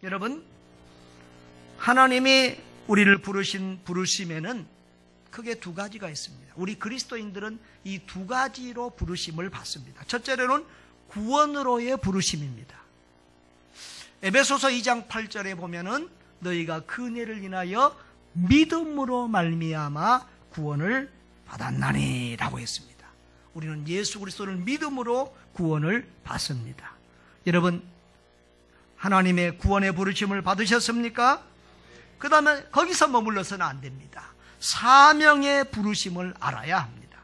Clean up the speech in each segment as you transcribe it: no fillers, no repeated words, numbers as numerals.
여러분, 하나님이 우리를 부르신 부르심에는 크게 두 가지가 있습니다. 우리 그리스도인들은 이 두 가지로 부르심을 받습니다. 첫째로는 구원으로의 부르심입니다. 에베소서 2장 8절에 보면은 너희가 그 은혜를 인하여 믿음으로 말미암아 구원을 받았나니 라고 했습니다. 우리는 예수 그리스도를 믿음으로 구원을 받습니다. 여러분, 하나님의 구원의 부르심을 받으셨습니까? 그 다음에 거기서 머물러서는 안 됩니다. 사명의 부르심을 알아야 합니다.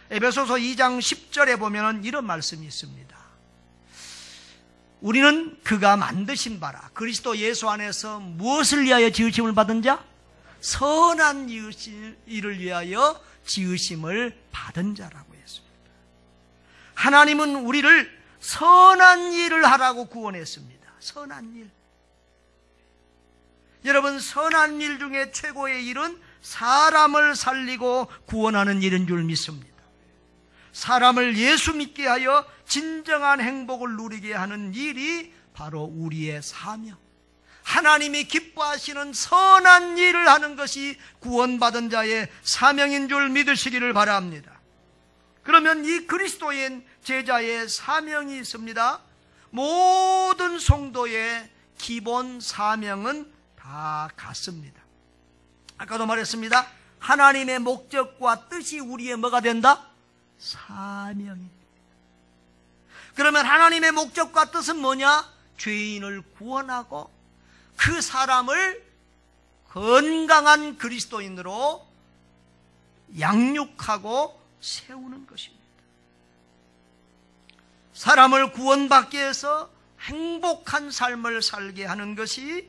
에베소서 2장 10절에 보면 이런 말씀이 있습니다. 우리는 그가 만드신 바라 그리스도 예수 안에서 무엇을 위하여 지으심을 받은 자? 선한 일을 위하여 지으심을 받은 자라고 했습니다. 하나님은 우리를 선한 일을 하라고 구원했습니다. 선한 일. 여러분, 선한 일 중에 최고의 일은 사람을 살리고 구원하는 일인 줄 믿습니다. 사람을 예수 믿게 하여 진정한 행복을 누리게 하는 일이 바로 우리의 사명. 하나님이 기뻐하시는 선한 일을 하는 것이 구원받은 자의 사명인 줄 믿으시기를 바랍니다. 그러면 이 그리스도인 제자의 사명이 있습니다. 모든 성도의 기본 사명은 다 같습니다. 아까도 말했습니다. 하나님의 목적과 뜻이 우리의 뭐가 된다? 사명입니다. 그러면 하나님의 목적과 뜻은 뭐냐? 죄인을 구원하고 그 사람을 건강한 그리스도인으로 양육하고 세우는 것입니다. 사람을 구원받게 해서 행복한 삶을 살게 하는 것이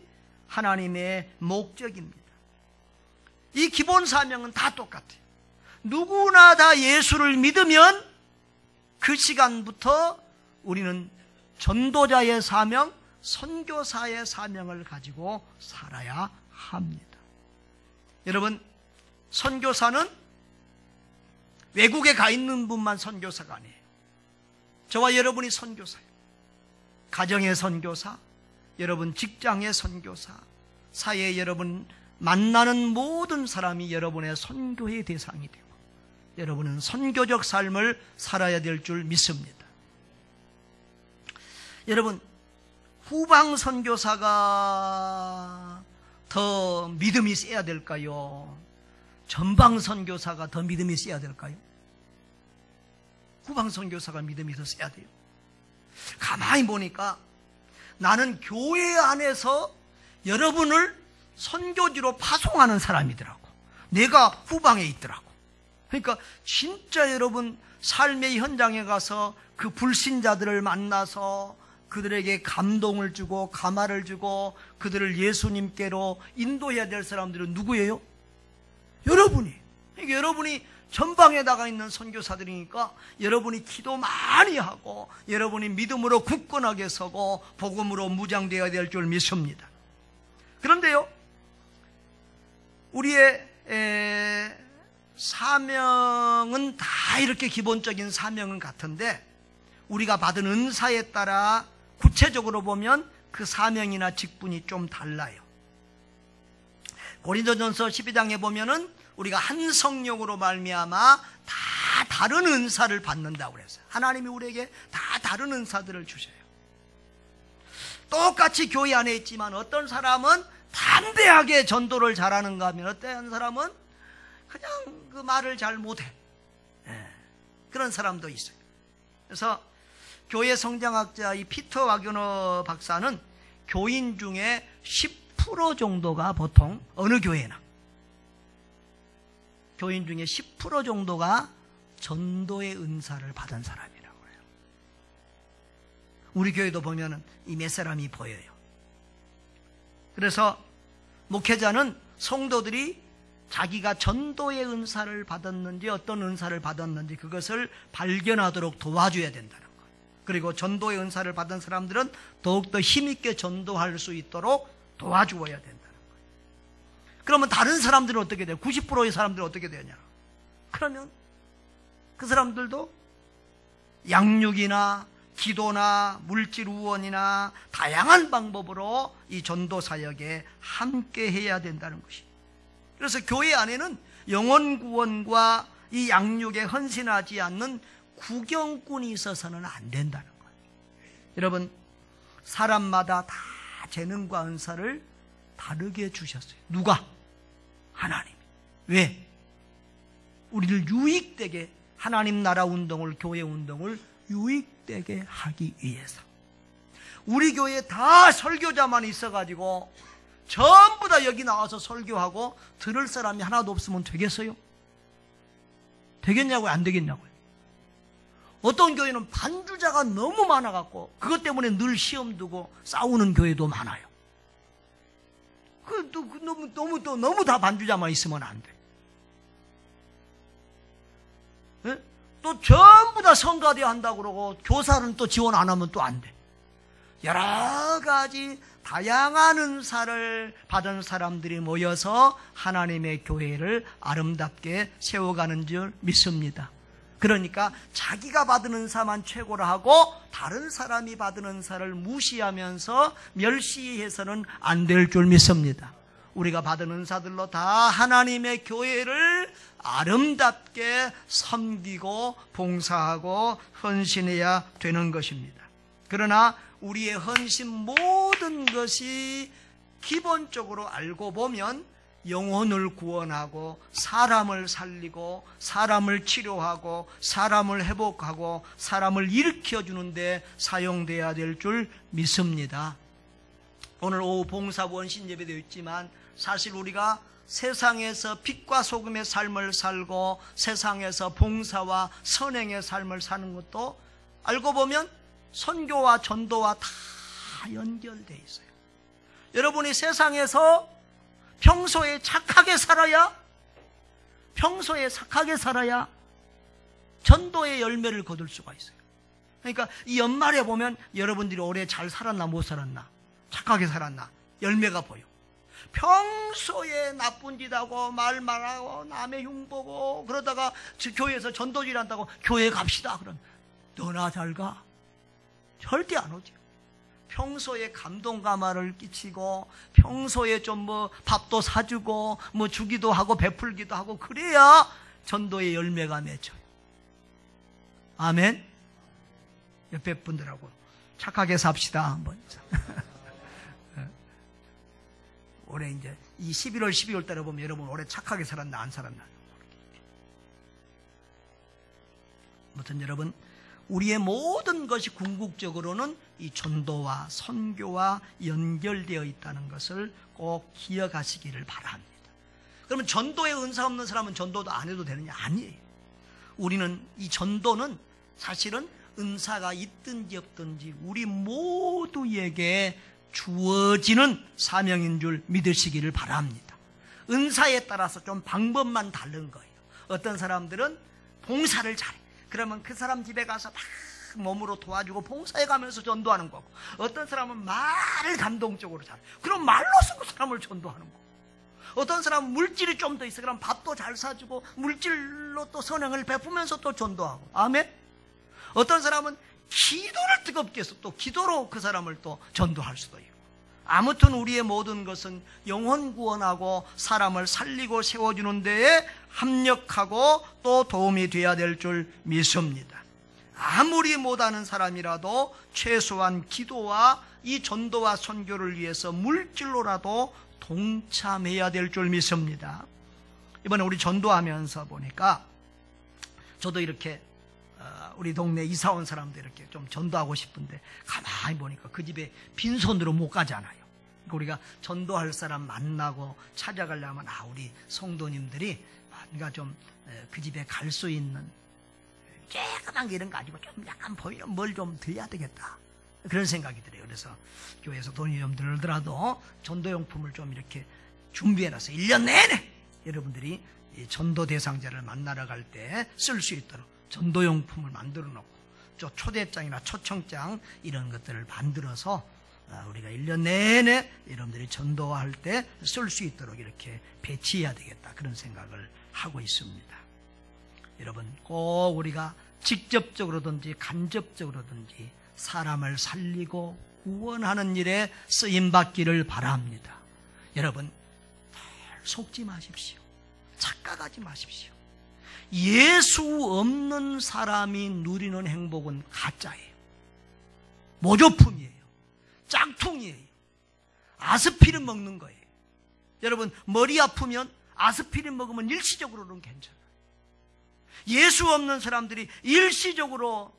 하나님의 목적입니다. 이 기본 사명은 다 똑같아요. 누구나 다 예수를 믿으면 그 시간부터 우리는 전도자의 사명, 선교사의 사명을 가지고 살아야 합니다. 여러분, 선교사는 외국에 가 있는 분만 선교사가 아니에요. 저와 여러분이 선교사예요. 가정의 선교사, 여러분 직장의 선교사, 사회에 여러분 만나는 모든 사람이 여러분의 선교의 대상이 되고 여러분은 선교적 삶을 살아야 될 줄 믿습니다. 여러분, 후방 선교사가 더 믿음이 세야 될까요? 전방 선교사가 더 믿음이 세야 될까요? 후방 선교사가 믿음이 더 세야 돼요. 가만히 보니까 나는 교회 안에서 여러분을 선교지로 파송하는 사람이더라고. 내가 후방에 있더라고. 그러니까 진짜 여러분 삶의 현장에 가서 그 불신자들을 만나서 그들에게 감동을 주고 감화를 주고 그들을 예수님께로 인도해야 될 사람들은 누구예요? 여러분이. 그러니까 여러분이 전방에 나가 있는 선교사들이니까 여러분이 기도 많이 하고 여러분이 믿음으로 굳건하게 서고 복음으로 무장되어야 될 줄 믿습니다. 그런데요, 우리의 사명은 다 이렇게 기본적인 사명은 같은데 우리가 받은 은사에 따라 구체적으로 보면 그 사명이나 직분이 좀 달라요. 고린도전서 12장에 보면은 우리가 한 성령으로 말미암아 다 다른 은사를 받는다고 그랬어요. 하나님이 우리에게 다 다른 은사들을 주셔요. 똑같이 교회 안에 있지만 어떤 사람은 담대하게 전도를 잘하는가 하면 어떤 사람은 그냥 그 말을 잘 못해. 그런 사람도 있어요. 그래서 교회 성장학자 이 피터 와그너 박사는 교인 중에 10% 정도가 보통 어느 교회나 교인 중에 10% 정도가 전도의 은사를 받은 사람이라고 해요. 우리 교회도 보면은 이 몇 사람이 보여요. 그래서 목회자는 성도들이 자기가 전도의 은사를 받았는지 어떤 은사를 받았는지 그것을 발견하도록 도와줘야 된다는 거예요. 그리고 전도의 은사를 받은 사람들은 더욱더 힘있게 전도할 수 있도록 도와주어야 된다는 거예요. 그러면 다른 사람들은 어떻게 돼요? 90%의 사람들은 어떻게 되냐? 그러면 그 사람들도 양육이나 기도나 물질 후원이나 다양한 방법으로 이 전도 사역에 함께 해야 된다는 것이. 그래서 교회 안에는 영혼 구원과 이 양육에 헌신하지 않는 구경꾼이 있어서는 안 된다는 거예요. 여러분, 사람마다 다 재능과 은사를 다르게 주셨어요. 누가? 하나님. 왜? 우리를 유익되게, 하나님 나라 운동을, 교회 운동을 유익되게 하기 위해서. 우리 교회에 다 설교자만 있어가지고 전부 다 여기 나와서 설교하고 들을 사람이 하나도 없으면 되겠어요? 되겠냐고요? 안 되겠냐고요? 어떤 교회는 반주자가 너무 많아갖고 그것 때문에 늘 시험 두고 싸우는 교회도 많아요. 너무 다 반주자만 있으면 안 돼. 네? 또 전부 다 성가대 한다고 그러고 교사는 또 지원 안 하면 또 안 돼. 여러 가지 다양한 은사를 받은 사람들이 모여서 하나님의 교회를 아름답게 세워가는 줄 믿습니다. 그러니까 자기가 받은 은사만 최고라 하고 다른 사람이 받은 은사를 무시하면서 멸시해서는 안 될 줄 믿습니다. 우리가 받은 은사들로 다 하나님의 교회를 아름답게 섬기고 봉사하고 헌신해야 되는 것입니다. 그러나 우리의 헌신 모든 것이 기본적으로 알고 보면 영혼을 구원하고 사람을 살리고 사람을 치료하고 사람을 회복하고 사람을 일으켜주는 데 사용돼야 될 줄 믿습니다. 오늘 오후 봉사원신 예배되어 있지만 사실 우리가 세상에서 빛과 소금의 삶을 살고 세상에서 봉사와 선행의 삶을 사는 것도 알고 보면 선교와 전도와 다 연결되어 있어요. 여러분이 세상에서 평소에 착하게 살아야 전도의 열매를 거둘 수가 있어요. 그러니까 이 연말에 보면 여러분들이 올해 잘 살았나 못 살았나, 착하게 살았나 열매가 보여. 평소에 나쁜 짓 하고 말 말하고 남의 흉보고 그러다가 교회에서 전도질 한다고 교회 갑시다 그러면 너나 잘 가? 절대 안 오죠. 평소에 감동 감화를 끼치고 평소에 좀 밥도 사주고 주기도 하고 베풀기도 하고 그래야 전도의 열매가 맺혀요. 아멘. 옆에 분들하고 착하게 삽시다 한번. 올해 이제 이 11월 12월 달에 보면 여러분 올해 착하게 살았나 안 살았나. 아무튼 여러분 우리의 모든 것이 궁극적으로는 이 전도와 선교와 연결되어 있다는 것을 꼭 기억하시기를 바랍니다. 그러면 전도에 은사 없는 사람은 전도도 안 해도 되느냐? 아니에요. 우리는 이 전도는 사실은 은사가 있든지 없든지 우리 모두에게 주어지는 사명인 줄 믿으시기를 바랍니다. 은사에 따라서 좀 방법만 다른 거예요. 어떤 사람들은 봉사를 잘해. 그러면 그 사람 집에 가서 막 몸으로 도와주고 봉사해 가면서 전도하는 거고, 어떤 사람은 말을 감동적으로 잘해. 그럼 말로서 그 사람을 전도하는 거고, 어떤 사람은 물질이 좀 더 있어. 그럼 밥도 잘 사주고 물질로 또 선행을 베푸면서 또 전도하고. 아멘. 어떤 사람은 기도를 뜨겁게 해서 또 기도로 그 사람을 또 전도할 수도 있고. 아무튼 우리의 모든 것은 영혼 구원하고 사람을 살리고 세워주는 데에 합력하고 또 도움이 되어야 될 줄 믿습니다. 아무리 못하는 사람이라도 최소한 기도와 이 전도와 선교를 위해서 물질로라도 동참해야 될 줄 믿습니다. 이번에 우리 전도하면서 보니까 저도 이렇게 우리 동네 이사 온 사람들 이렇게 좀 전도하고 싶은데 가만히 보니까 그 집에 빈손으로 못 가잖아요. 그러니까 우리가 전도할 사람 만나고 찾아가려면 우리 성도님들이 뭔가 좀 그 집에 갈 수 있는 조그만 게 이런 거 가지고 좀 약간 보이는 뭘 좀 드려야 되겠다. 그런 생각이 들어요. 그래서 교회에서 돈이 좀 들더라도 전도용품을 좀 이렇게 준비해놔서 1년 내내 여러분들이 전도 대상자를 만나러 갈 때 쓸 수 있도록 전도용품을 만들어 놓고 초대장이나 초청장 이런 것들을 만들어서 우리가 1년 내내 여러분들이 전도할 때 쓸 수 있도록 이렇게 배치해야 되겠다. 그런 생각을 하고 있습니다. 여러분 꼭 우리가 직접적으로든지 간접적으로든지 사람을 살리고 구원하는 일에 쓰임받기를 바랍니다. 여러분, 속지 마십시오. 착각하지 마십시오. 예수 없는 사람이 누리는 행복은 가짜예요. 모조품이에요. 짝퉁이에요. 아스피린 먹는 거예요. 여러분, 머리 아프면 아스피린 먹으면 일시적으로는 괜찮아요. 예수 없는 사람들이 일시적으로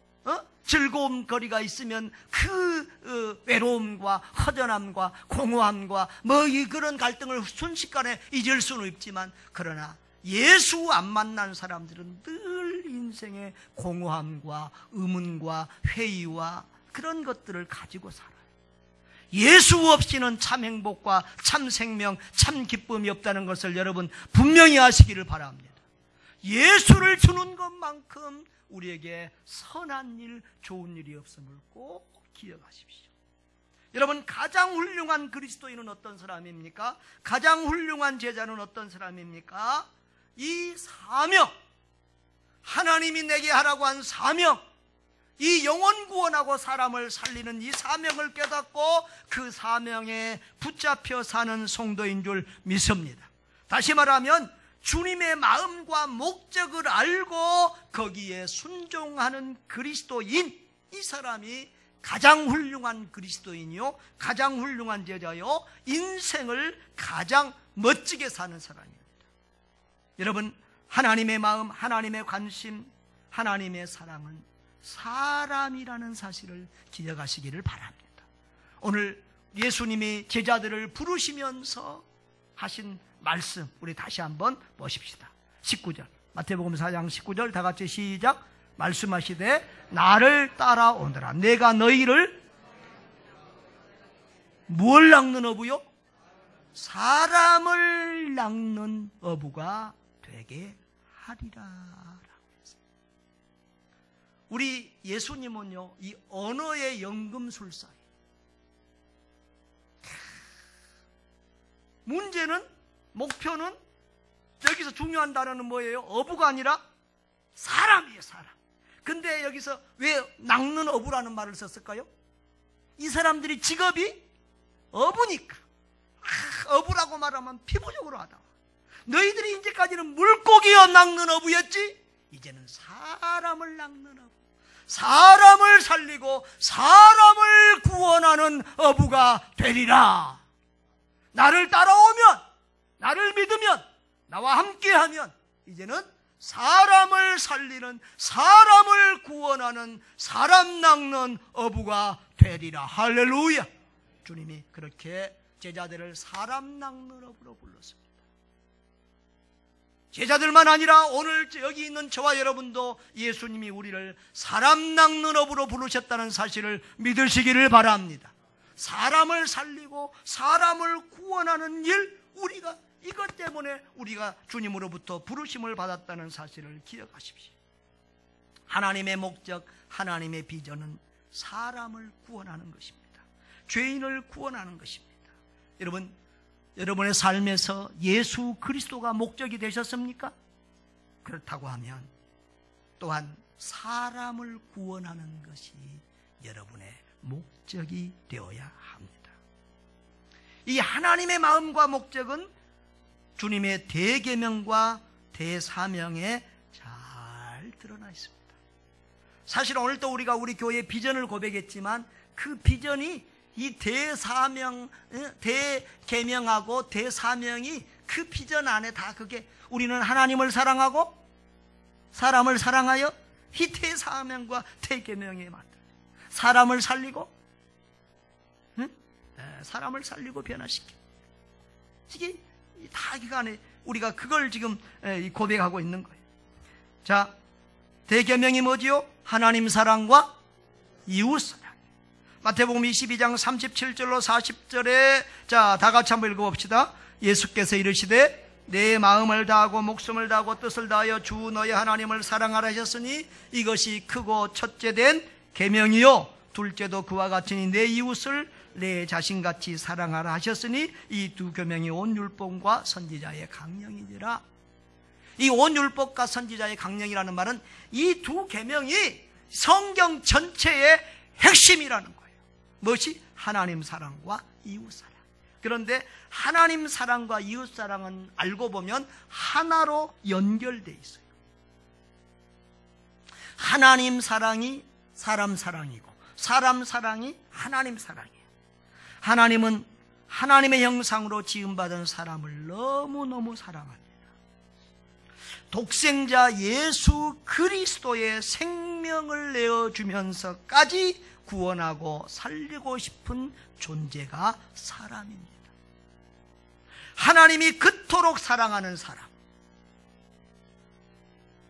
즐거운 거리가 있으면 그 외로움과 허전함과 공허함과 그런 갈등을 순식간에 잊을 수는 있지만, 그러나 예수 안 만난 사람들은 늘 인생의 공허함과 의문과 회의와 그런 것들을 가지고 살아요. 예수 없이는 참 행복과 참 생명, 참 기쁨이 없다는 것을 여러분 분명히 아시기를 바랍니다. 예수를 주는 것만큼 우리에게 선한 일, 좋은 일이 없음을 꼭 기억하십시오. 여러분, 가장 훌륭한 그리스도인은 어떤 사람입니까? 가장 훌륭한 제자는 어떤 사람입니까? 이 사명, 하나님이 내게 하라고 한 사명, 이 영혼 구원하고 사람을 살리는 이 사명을 깨닫고 그 사명에 붙잡혀 사는 성도인 줄 믿습니다. 다시 말하면 주님의 마음과 목적을 알고 거기에 순종하는 그리스도인, 이 사람이 가장 훌륭한 그리스도인이요, 가장 훌륭한 제자요, 인생을 가장 멋지게 사는 사람입니다. 여러분, 하나님의 마음, 하나님의 관심, 하나님의 사랑은 사람이라는 사실을 기억하시기를 바랍니다. 오늘 예수님이 제자들을 부르시면서 하신 말씀, 우리 다시 한번 보십시다. 19절, 마태복음 4장 19절, 다 같이 시작. 말씀하시되 나를 따라오너라. 내가 너희를 뭘 낚는 어부요? 사람을 낚는 어부가 되게 하리라. 우리 예수님은요, 이 언어의 연금술사예요. 문제는, 목표는, 여기서 중요한 단어는 뭐예요? 어부가 아니라 사람이에요, 사람. 근데 여기서 왜 낚는 어부라는 말을 썼을까요? 이 사람들이 직업이 어부니까. 어부라고 말하면 피부적으로 하다. 너희들이 이제까지는 물고기여 낚는 어부였지? 이제는 사람을 낚는 어부, 사람을 살리고 사람을 구원하는 어부가 되리라. 나를 따라오면, 나를 믿으면, 나와 함께하면 이제는 사람을 살리는, 사람을 구원하는, 사람 낚는 어부가 되리라. 할렐루야. 주님이 그렇게 제자들을 사람 낚는 어부로 불렀습니다. 제자들만 아니라 오늘 여기 있는 저와 여러분도 예수님이 우리를 사람 낚는 어부로 부르셨다는 사실을 믿으시기를 바랍니다. 사람을 살리고 사람을 구원하는 일, 우리가 이것 때문에 우리가 주님으로부터 부르심을 받았다는 사실을 기억하십시오. 하나님의 목적, 하나님의 비전은 사람을 구원하는 것입니다. 죄인을 구원하는 것입니다. 여러분, 여러분의 삶에서 예수 그리스도가 목적이 되셨습니까? 그렇다고 하면 또한 사람을 구원하는 것이 여러분의 목적이 되어야 합니다. 이 하나님의 마음과 목적은 주님의 대계명과 대사명에 잘 드러나 있습니다. 사실 오늘도 우리가 우리 교회의 비전을 고백했지만 그 비전이 이 대사명, 대계명하고 대사명이 그 비전 안에 다 그게, 우리는 하나님을 사랑하고 사람을 사랑하여 이 대사명과 대계명에 만들어요. 사람을 살리고, 사람을 살리고 변화시켜. 이게 다 기간에 우리가 그걸 지금 고백하고 있는 거예요. 자, 대계명이 뭐지요? 하나님 사랑과 이웃 사랑. 마태복음 22장 37절로 40절에 자, 다 같이 한번 읽어봅시다. 예수께서 이르시되 내 마음을 다하고 목숨을 다하고 뜻을 다하여 주 너의 하나님을 사랑하라 하셨으니 이것이 크고 첫째된 계명이요 둘째도 그와 같으니 내 이웃을 내 자신같이 사랑하라 하셨으니 이 두 계명이 온 율법과 선지자의 강령이니라. 이 온 율법과 선지자의 강령이라는 말은 이 두 계명이 성경 전체의 핵심이라는 거예요. 무엇이? 하나님 사랑과 이웃 사랑. 그런데 하나님 사랑과 이웃 사랑은 알고 보면 하나로 연결되어 있어요. 하나님 사랑이 사람 사랑이고 사람 사랑이 하나님 사랑이에요. 하나님은 하나님의 형상으로 지음받은 사람을 너무너무 사랑합니다. 독생자 예수 그리스도의 생명을 내어주면서까지 구원하고 살리고 싶은 존재가 사람입니다. 하나님이 그토록 사랑하는 사람,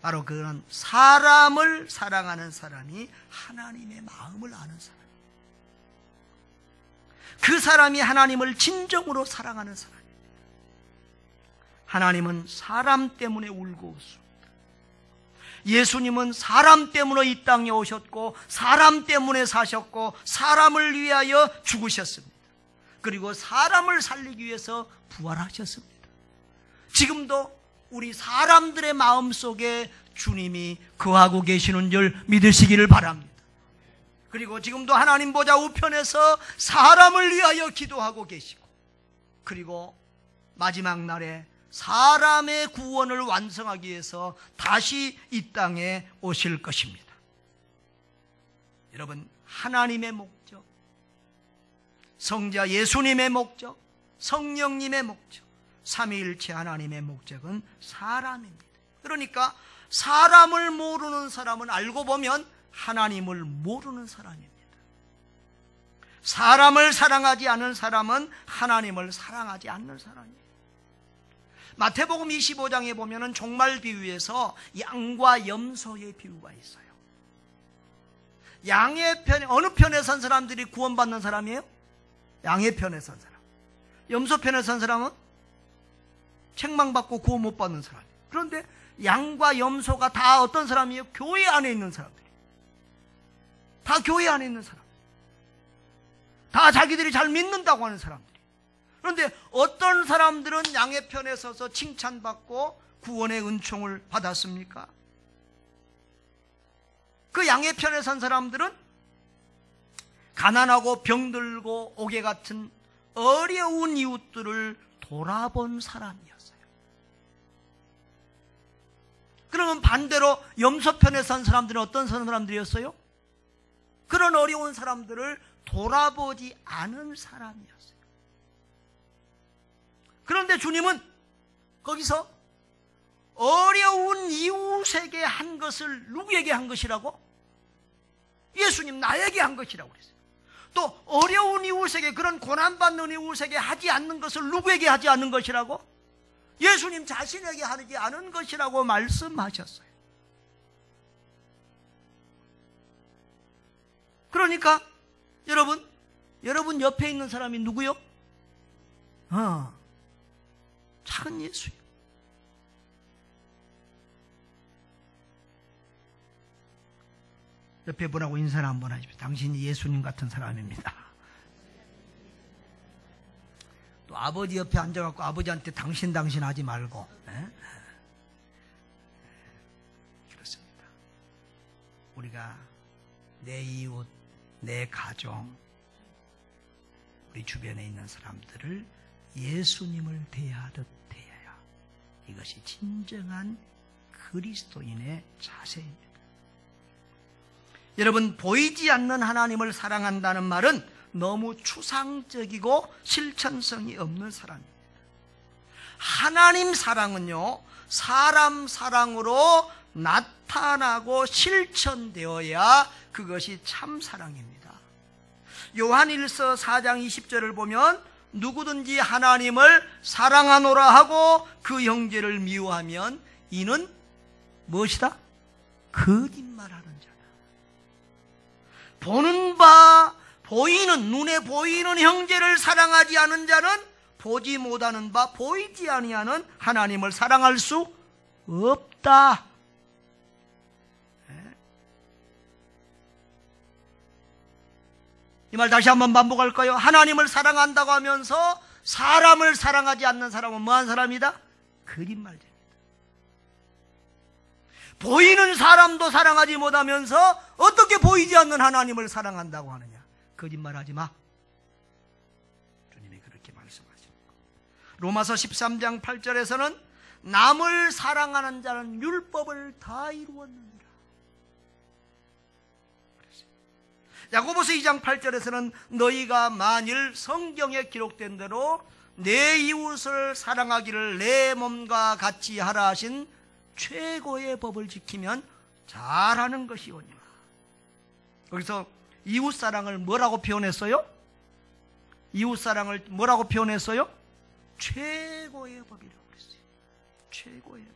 바로 그런 사람을 사랑하는 사람이 하나님의 마음을 아는 사람입니다. 그 사람이 하나님을 진정으로 사랑하는 사람입니다. 하나님은 사람 때문에 울고 웃습니다. 예수님은 사람 때문에 이 땅에 오셨고 사람 때문에 사셨고 사람을 위하여 죽으셨습니다. 그리고 사람을 살리기 위해서 부활하셨습니다. 지금도 우리 사람들의 마음속에 주님이 거하고 계시는 줄 믿으시기를 바랍니다. 그리고 지금도 하나님 보좌 우편에서 사람을 위하여 기도하고 계시고, 그리고 마지막 날에 사람의 구원을 완성하기 위해서 다시 이 땅에 오실 것입니다. 여러분, 하나님의 목적, 성자 예수님의 목적, 성령님의 목적, 삼위일체 하나님의 목적은 사람입니다. 그러니까 사람을 모르는 사람은 알고 보면 하나님을 모르는 사람입니다. 사람을 사랑하지 않는 사람은 하나님을 사랑하지 않는 사람이에요. 마태복음 25장에 보면은 종말 비유에서 양과 염소의 비유가 있어요. 양의 편에, 어느 편에 선 사람들이 구원받는 사람이에요? 양의 편에 선 사람. 염소 편에 선 사람은 책망받고 구원 못 받는 사람이에요. 그런데 양과 염소가 다 어떤 사람이에요? 교회 안에 있는 사람들이에요. 다 교회 안에 있는 사람, 다 자기들이 잘 믿는다고 하는 사람들이. 그런데 어떤 사람들은 양의 편에 서서 칭찬받고 구원의 은총을 받았습니까? 그 양의 편에 선 사람들은 가난하고 병들고 옥에 같은 어려운 이웃들을 돌아본 사람이었어요. 그러면 반대로 염소 편에 선 사람들은 어떤 사람들이었어요? 그런 어려운 사람들을 돌아보지 않은 사람이었어요. 그런데 주님은 거기서 어려운 이웃에게 한 것을 누구에게 한 것이라고? 예수님, 나에게 한 것이라고 그랬어요. 또 어려운 이웃에게, 그런 고난받는 이웃에게 하지 않는 것을 누구에게 하지 않는 것이라고? 예수님 자신에게 하지 않은 것이라고 말씀하셨어요. 그러니까 여러분 옆에 있는 사람이 누구요? 작은 예수요. 옆에 분하고 인사를 한번 하십시오. 당신이 예수님 같은 사람입니다. 또 아버지 옆에 앉아갖고 아버지한테 당신 하지 말고. 그렇습니다. 우리가 내 이웃, 내 가정, 우리 주변에 있는 사람들을 예수님을 대하듯 대해야, 이것이 진정한 그리스도인의 자세입니다. 여러분, 보이지 않는 하나님을 사랑한다는 말은 너무 추상적이고 실천성이 없는 사람입니다. 하나님 사랑은요, 사람 사랑으로 나타나고 실천되어야 그것이 참 사랑입니다. 요한일서 4장 20절을 보면 누구든지 하나님을 사랑하노라 하고 그 형제를 미워하면 이는 무엇이다? 거짓말하는 자다. 보는 바, 보이는, 눈에 보이는 형제를 사랑하지 않은 자는 보지 못하는 바, 보이지 아니하는 하나님을 사랑할 수 없다. 이 말 다시 한번 반복할까요? 하나님을 사랑한다고 하면서 사람을 사랑하지 않는 사람은 뭐한 사람이다? 거짓말쟁이다. 보이는 사람도 사랑하지 못하면서 어떻게 보이지 않는 하나님을 사랑한다고 하느냐? 거짓말하지 마. 주님이 그렇게 말씀하시는 거. 로마서 13장 8절에서는 남을 사랑하는 자는 율법을 다 이루었느니라. 야고보서 2장 8절에서는 너희가 만일 성경에 기록된 대로 내 이웃을 사랑하기를 내 몸과 같이 하라 하신 최고의 법을 지키면 잘하는 것이오니라. 여기서 이웃사랑을 뭐라고 표현했어요? 이웃사랑을 뭐라고 표현했어요? 최고의 법이라고 그랬어요. 최고의 법.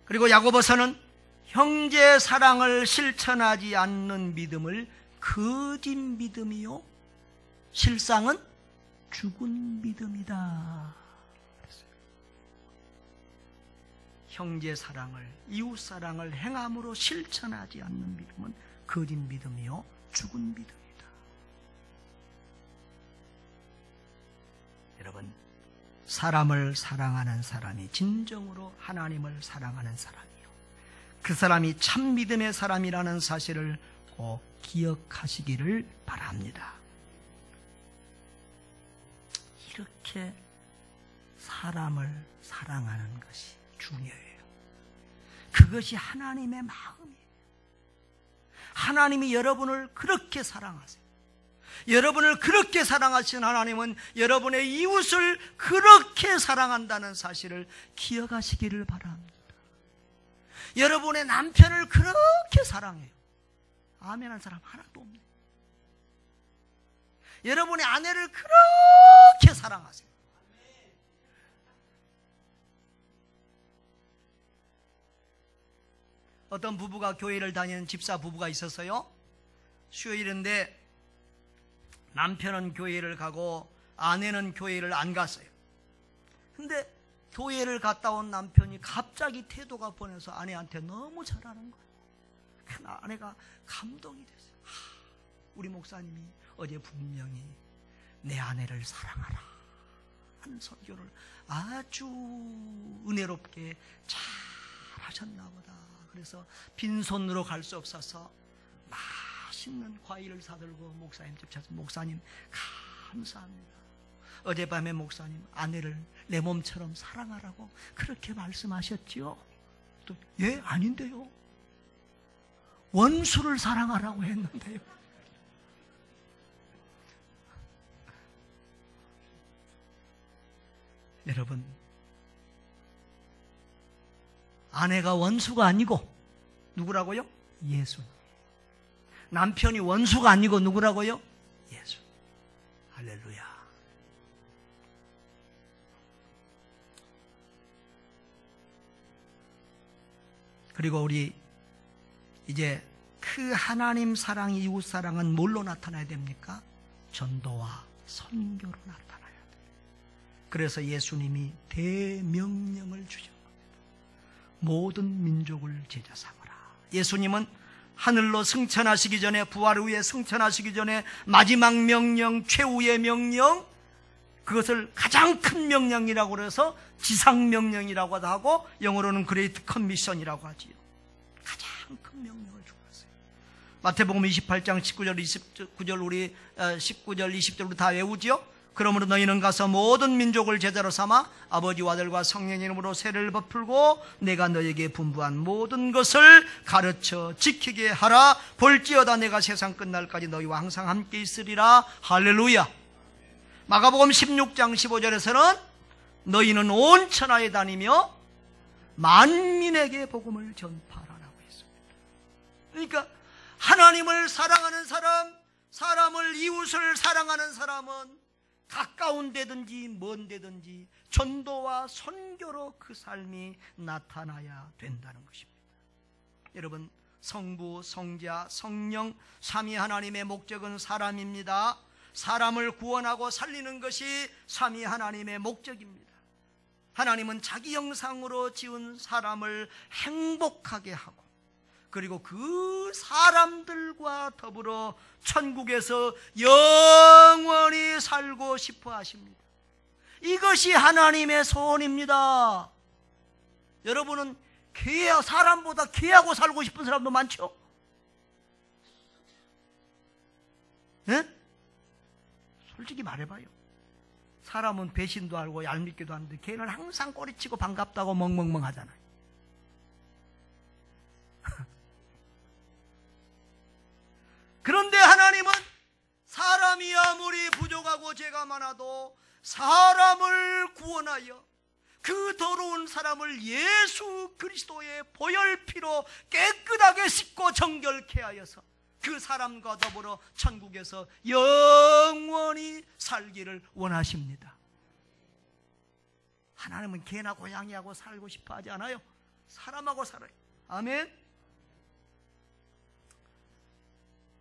그리고 야고보서는 형제 사랑을 실천하지 않는 믿음을 거짓 믿음이요 실상은 죽은 믿음이다. 형제 사랑을, 이웃 사랑을 행함으로 실천하지 않는 믿음은 거짓 믿음이요 죽은 믿음이다. 여러분, 사람을 사랑하는 사람이 진정으로 하나님을 사랑하는 사람이요, 그 사람이 참 믿음의 사람이라는 사실을 꼭 기억하시기를 바랍니다. 이렇게 사람을 사랑하는 것이 중요해요. 그것이 하나님의 마음이에요. 하나님이 여러분을 그렇게 사랑하세요. 여러분을 그렇게 사랑하신 하나님은 여러분의 이웃을 그렇게 사랑한다는 사실을 기억하시기를 바랍니다. 여러분의 남편을 그렇게 사랑해요. 아멘한 사람 하나도 없네요. 여러분의 아내를 그렇게 사랑하세요. 어떤 부부가 교회를 다니는 집사 부부가 있었어요. 수요일인데 남편은 교회를 가고 아내는 교회를 안 갔어요. 근데 교회를 갔다 온 남편이 갑자기 태도가 변해서 아내한테 너무 잘하는 거예요. 그 아내가 감동이 됐어요. 우리 목사님이 어제 분명히 내 아내를 사랑하라 하는 설교를 아주 은혜롭게 잘 하셨나 보다. 그래서 빈손으로 갈 수 없어서 맛있는 과일을 사들고 목사님 집 찾아서 목사님 감사합니다. 어젯밤에 목사님 아내를 내 몸처럼 사랑하라고 그렇게 말씀하셨지요? 또 예? 아닌데요. 원수를 사랑하라고 했는데요. 여러분, 아내가 원수가 아니고 누구라고요? 예수님. 남편이 원수가 아니고 누구라고요? 예수. 할렐루야. 그리고 우리 이제 그 하나님 사랑, 이웃 사랑은 뭘로 나타나야 됩니까? 전도와 선교로 나타나야 돼요. 그래서 예수님이 대명령을 주셨습니다. 모든 민족을 제자 삼으라. 예수님은 하늘로 승천하시기 전에, 부활 후에 승천하시기 전에 마지막 명령, 최후의 명령, 그것을 가장 큰 명령이라고 해서 지상명령이라고 하고 영어로는 그레이트 커미션이라고 하지요. 가장 큰 명령을 주고 있어요. 마태복음 28장 19절 29절 우리 19절 20절 우리 다 외우지요. 그러므로 너희는 가서 모든 민족을 제자로 삼아 아버지와 아들과 성령 이름으로 세례를 베풀고 내가 너에게 분부한 모든 것을 가르쳐 지키게 하라. 볼지어다 내가 세상 끝날까지 너희와 항상 함께 있으리라. 할렐루야. 마가복음 16장 15절에서는 너희는 온 천하에 다니며 만민에게 복음을 전파하라고 했습니다. 그러니까 하나님을 사랑하는 사람, 사람을, 이웃을 사랑하는 사람은 가까운 데든지 먼 데든지 전도와 선교로 그 삶이 나타나야 된다는 것입니다. 여러분, 성부, 성자, 성령 삼위 하나님의 목적은 사람입니다. 사람을 구원하고 살리는 것이 삼위 하나님의 목적입니다. 하나님은 자기 형상으로 지은 사람을 행복하게 하고 그리고 그 사람들과 더불어 천국에서 영원히 살고 싶어 하십니다. 이것이 하나님의 소원입니다. 여러분은 사람보다 개하고 살고 싶은 사람도 많죠? 네? 솔직히 말해봐요. 사람은 배신도 알고 얄밉기도 하는데 개는 항상 꼬리치고 반갑다고 멍멍멍 하잖아요. 그런데 하나님은 사람이 아무리 부족하고 죄가 많아도 사람을 구원하여 그 더러운 사람을 예수 그리스도의 보혈피로 깨끗하게 씻고 정결케 하여서 그 사람과 더불어 천국에서 영원히 살기를 원하십니다. 하나님은 개나 고양이하고 살고 싶어 하지 않아요. 사람하고 살아요. 아멘.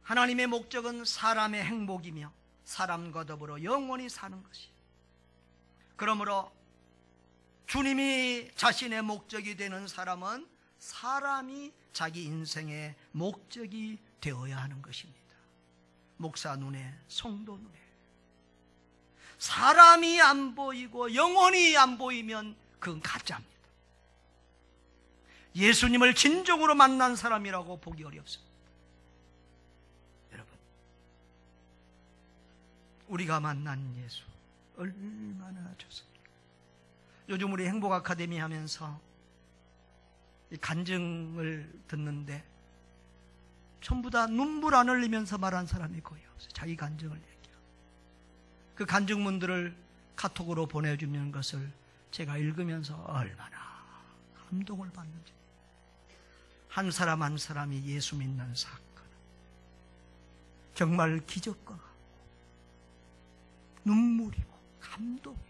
하나님의 목적은 사람의 행복이며 사람과 더불어 영원히 사는 것이에요. 그러므로 주님이 자신의 목적이 되는 사람은 사람이 자기 인생의 목적이 되어야 하는 것입니다. 목사 눈에, 성도 눈에. 사람이 안 보이고 영원히 안 보이면 그건 가짜입니다. 예수님을 진정으로 만난 사람이라고 보기 어렵습니다. 여러분, 우리가 만난 예수 얼마나 좋습니까? 요즘 우리 행복 아카데미 하면서 이 간증을 듣는데 전부 다 눈물 안 흘리면서 말한 사람이 거의 없어요. 자기 간증을 얘기하고. 그 간증문들을 카톡으로 보내주는 것을 제가 읽으면서 얼마나 감동을 받는지. 한 사람 한 사람이 예수 믿는 사건, 정말 기적과 같고 눈물이고 감동이고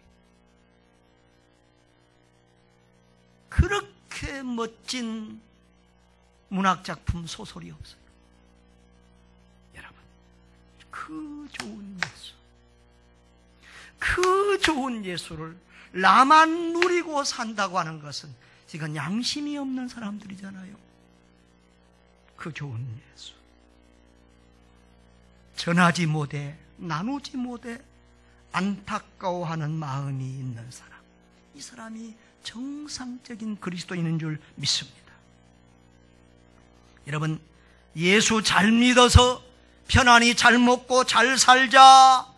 그렇게 멋진 문학작품, 소설이 없어요. 여러분, 그 좋은 예수, 그 좋은 예수를 나만 누리고 산다고 하는 것은 이건 양심이 없는 사람들이잖아요. 그 좋은 예수 전하지 못해, 나누지 못해 안타까워하는 마음이 있는 사람, 이 사람이 정상적인 그리스도인인 줄 믿습니다. 여러분, 예수 잘 믿어서 편안히 잘 먹고 잘 살자,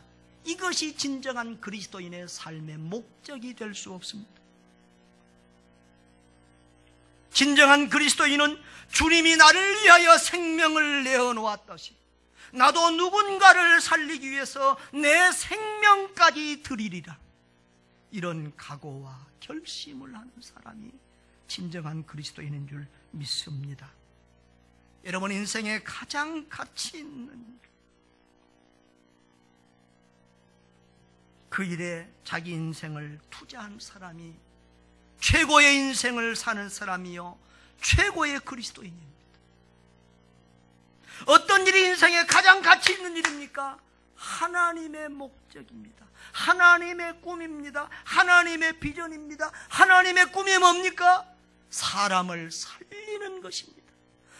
이것이 진정한 그리스도인의 삶의 목적이 될 수 없습니다. 진정한 그리스도인은 주님이 나를 위하여 생명을 내어놓았다시 나도 누군가를 살리기 위해서 내 생명까지 드리리라, 이런 각오와 결심을 하는 사람이 진정한 그리스도인인 줄 믿습니다. 여러분, 인생에 가장 가치 있는 그 일에 자기 인생을 투자한 사람이 최고의 인생을 사는 사람이요 최고의 그리스도인입니다. 어떤 일이 인생에 가장 가치 있는 일입니까? 하나님의 목적입니다. 하나님의 꿈입니다. 하나님의 비전입니다. 하나님의 꿈이 뭡니까? 사람을 살리는 것입니다.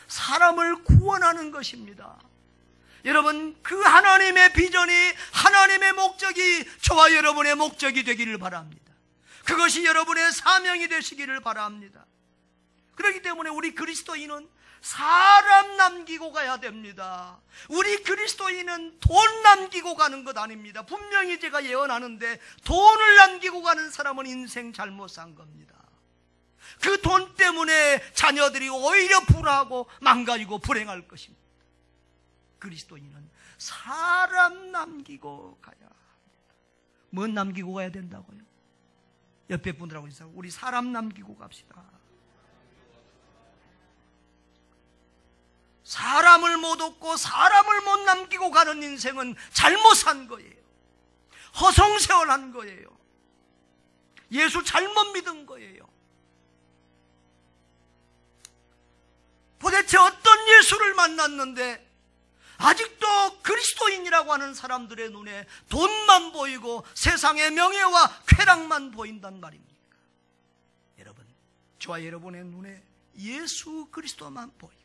사람을 구원하는 것입니다. 여러분, 그 하나님의 비전이, 하나님의 목적이 저와 여러분의 목적이 되기를 바랍니다. 그것이 여러분의 사명이 되시기를 바랍니다. 그렇기 때문에 우리 그리스도인은 사람 남기고 가야 됩니다. 우리 그리스도인은 돈 남기고 가는 것 아닙니다. 분명히 제가 예언하는데 돈을 남기고 가는 사람은 인생 잘못 산 겁니다. 그 돈 때문에 자녀들이 오히려 불화하고 망가지고 불행할 것입니다. 그리스도인은 사람 남기고 가야 합니다. 뭔 남기고 가야 된다고요? 옆에 분들하고 인사하고 우리 사람 남기고 갑시다. 사람을 못 얻고 사람을 못 남기고 가는 인생은 잘못 산 거예요. 허송세월한 거예요. 예수 잘못 믿은 거예요. 도대체 어떤 예수를 만났는데 아직도 그리스도인이라고 하는 사람들의 눈에 돈만 보이고 세상의 명예와 쾌락만 보인단 말입니까? 여러분, 저와 여러분의 눈에 예수 그리스도만 보이고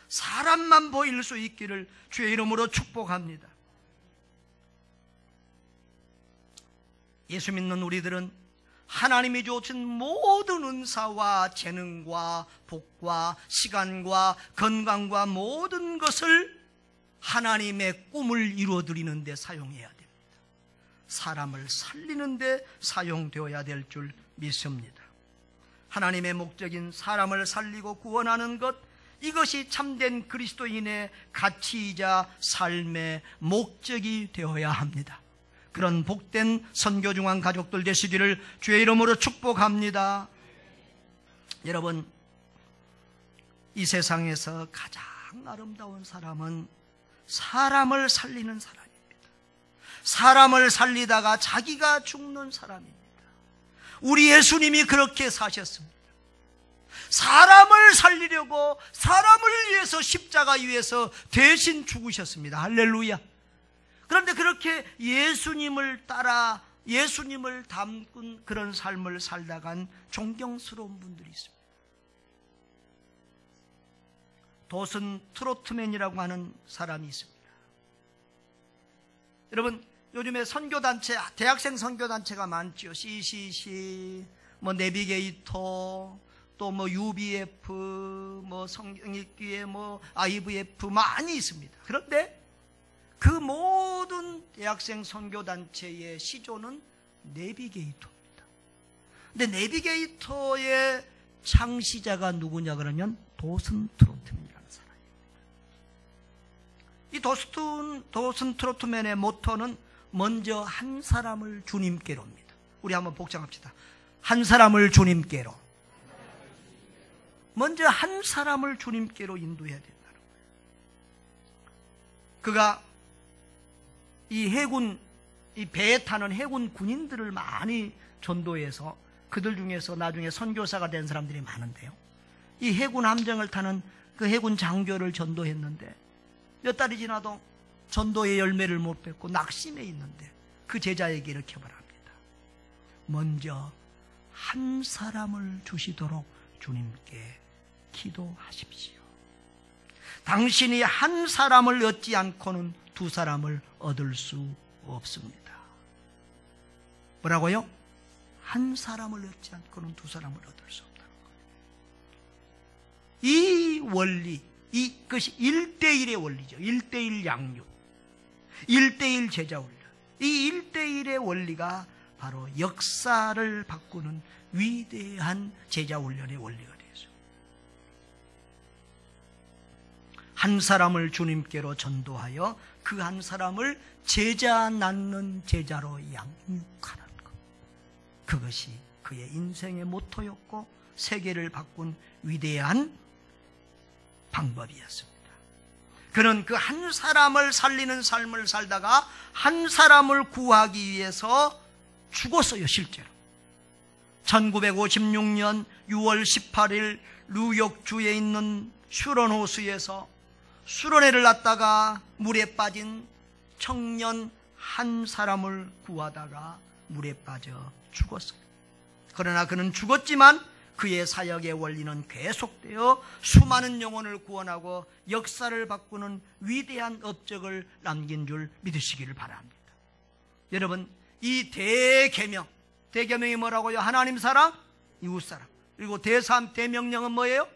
사람만 보일 수 있기를 주의 이름으로 축복합니다. 예수 믿는 우리들은 하나님이 주신 모든 은사와 재능과 복과 시간과 건강과 모든 것을 하나님의 꿈을 이루어드리는 데 사용해야 됩니다. 사람을 살리는 데 사용되어야 될 줄 믿습니다. 하나님의 목적인 사람을 살리고 구원하는 것, 이것이 참된 그리스도인의 가치이자 삶의 목적이 되어야 합니다. 그런 복된 선교중앙 가족들 되시기를 주의 이름으로 축복합니다. 여러분, 이 세상에서 가장 아름다운 사람은 사람을 살리는 사람입니다. 사람을 살리다가 자기가 죽는 사람입니다. 우리 예수님이 그렇게 사셨습니다. 사람을 살리려고 사람을 위해서 십자가 위에서 대신 죽으셨습니다. 할렐루야. 그런데 그렇게 예수님을 따라 예수님을 담은 그런 삶을 살다간 존경스러운 분들이 있습니다. 도슨 트로트맨이라고 하는 사람이 있습니다. 여러분, 요즘에 선교단체, 대학생 선교단체가 많죠. CCC, 내비게이터, 또 UBF, 성경읽기회, IVF 많이 있습니다. 그런데 그 모든 대학생 선교단체의 시조는 내비게이터입니다. 근데 내비게이터의 창시자가 누구냐 그러면 도슨 트로트맨이라는 사람입니다. 이 도슨 트로트맨의 모토는 먼저 한 사람을 주님께로입니다. 우리 한번 복장합시다. 한 사람을 주님께로. 먼저 한 사람을 주님께로 인도해야 된다는 거예요. 그가 이 해군, 이 배에 타는 해군 군인들을 많이 전도해서 그들 중에서 나중에 선교사가 된 사람들이 많은데요. 이 해군 함정을 타는 그 해군 장교를 전도했는데 몇 달이 지나도 전도의 열매를 못 맺고 낙심해 있는데 그 제자에게 이렇게 말합니다. 먼저 한 사람을 주시도록 주님께 기도하십시오. 당신이 한 사람을 얻지 않고는 두 사람을 얻을 수 없습니다. 뭐라고요? 한 사람을 얻지 않고는 두 사람을 얻을 수 없다는 거예요. 이 원리, 이것이 1대1의 원리죠. 1대1 양육, 1대1 제자 훈련. 이 1대1의 원리가 바로 역사를 바꾸는 위대한 제자 훈련의 원리가 되죠. 한 사람을 주님께로 전도하여 그 한 사람을 제자 낳는 제자로 양육하는 것. 그것이 그의 인생의 모토였고 세계를 바꾼 위대한 방법이었습니다. 그는 그 한 사람을 살리는 삶을 살다가 한 사람을 구하기 위해서 죽었어요. 실제로 1956년 6월 18일 뉴욕주에 있는 슈런호수에서 수련회를 났다가 물에 빠진 청년 한 사람을 구하다가 물에 빠져 죽었어요. 그러나 그는 죽었지만 그의 사역의 원리는 계속되어 수많은 영혼을 구원하고 역사를 바꾸는 위대한 업적을 남긴 줄 믿으시기를 바랍니다. 여러분, 이 대계명이 뭐라고요? 하나님 사랑, 이웃 사랑. 그리고 대명령은 뭐예요?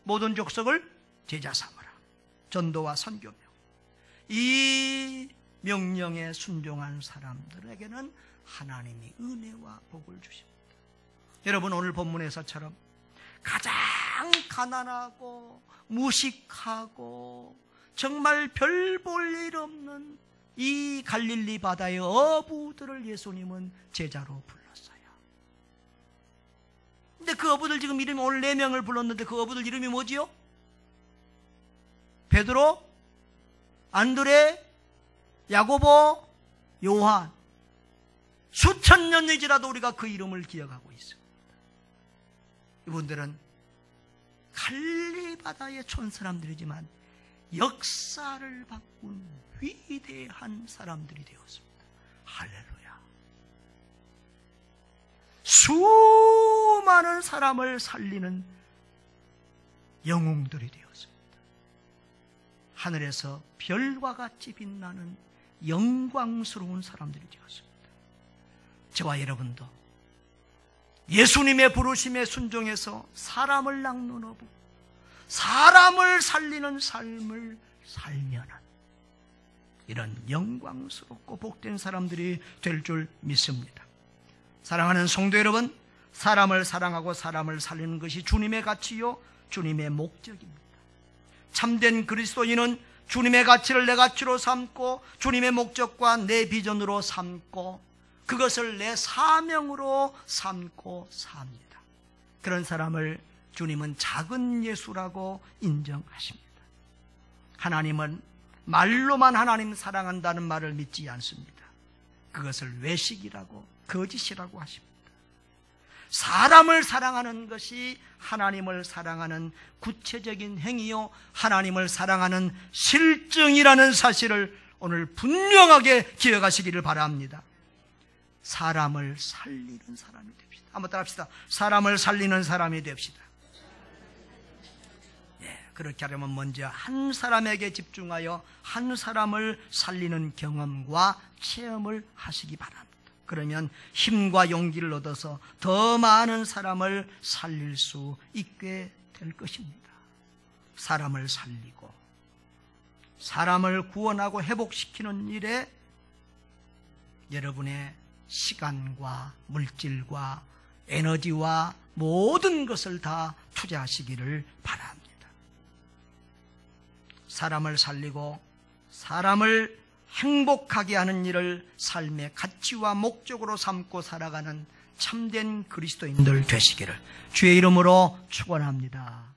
모든 족속을 제자 삼으라. 전도와 선교명. 이 명령에 순종한 사람들에게는 하나님이 은혜와 복을 주십니다. 여러분, 오늘 본문에서처럼 가장 가난하고 무식하고 정말 별 볼 일 없는 이 갈릴리 바다의 어부들을 예수님은 제자로 불렀어요. 근데 그 어부들 지금 이름이 오늘 4명을 불렀는데 그 어부들 이름이 뭐지요? 베드로, 안드레, 야고보, 요한. 수천 년이 지나도 우리가 그 이름을 기억하고 있습니다. 이분들은 갈릴리 바다의 촌 사람들이지만 역사를 바꾼 위대한 사람들이 되었습니다. 할렐루야. 수많은 사람을 살리는 영웅들이 되었습니다. 하늘에서 별과 같이 빛나는 영광스러운 사람들이 되었습니다. 저와 여러분도 예수님의 부르심에 순종해서 사람을 낚는 사람을 살리는 삶을 살면은 이런 영광스럽고 복된 사람들이 될 줄 믿습니다. 사랑하는 성도 여러분, 사람을 사랑하고 사람을 살리는 것이 주님의 가치요 주님의 목적입니다. 참된 그리스도인은 주님의 가치를 내 가치로 삼고 주님의 목적과 내 비전으로 삼고 그것을 내 사명으로 삼고 삽니다. 그런 사람을 주님은 작은 예수라고 인정하십니다. 하나님은 말로만 하나님 사랑한다는 말을 믿지 않습니다. 그것을 외식이라고 거짓이라고 하십니다. 사람을 사랑하는 것이 하나님을 사랑하는 구체적인 행위요 하나님을 사랑하는 실증이라는 사실을 오늘 분명하게 기억하시기를 바랍니다. 사람을 살리는 사람이 됩시다. 한번 따라합시다. 사람을 살리는 사람이 됩시다. 그렇게 하려면 먼저 한 사람에게 집중하여 한 사람을 살리는 경험과 체험을 하시기 바랍니다. 그러면 힘과 용기를 얻어서 더 많은 사람을 살릴 수 있게 될 것입니다. 사람을 살리고 사람을 구원하고 회복시키는 일에 여러분의 시간과 물질과 에너지와 모든 것을 다 투자하시기를 바랍니다. 사람을 살리고 사람을 행복하게 하는 일을 삶의 가치와 목적으로 삼고 살아가는 참된 그리스도인들 되시기를 주의 이름으로 축원합니다.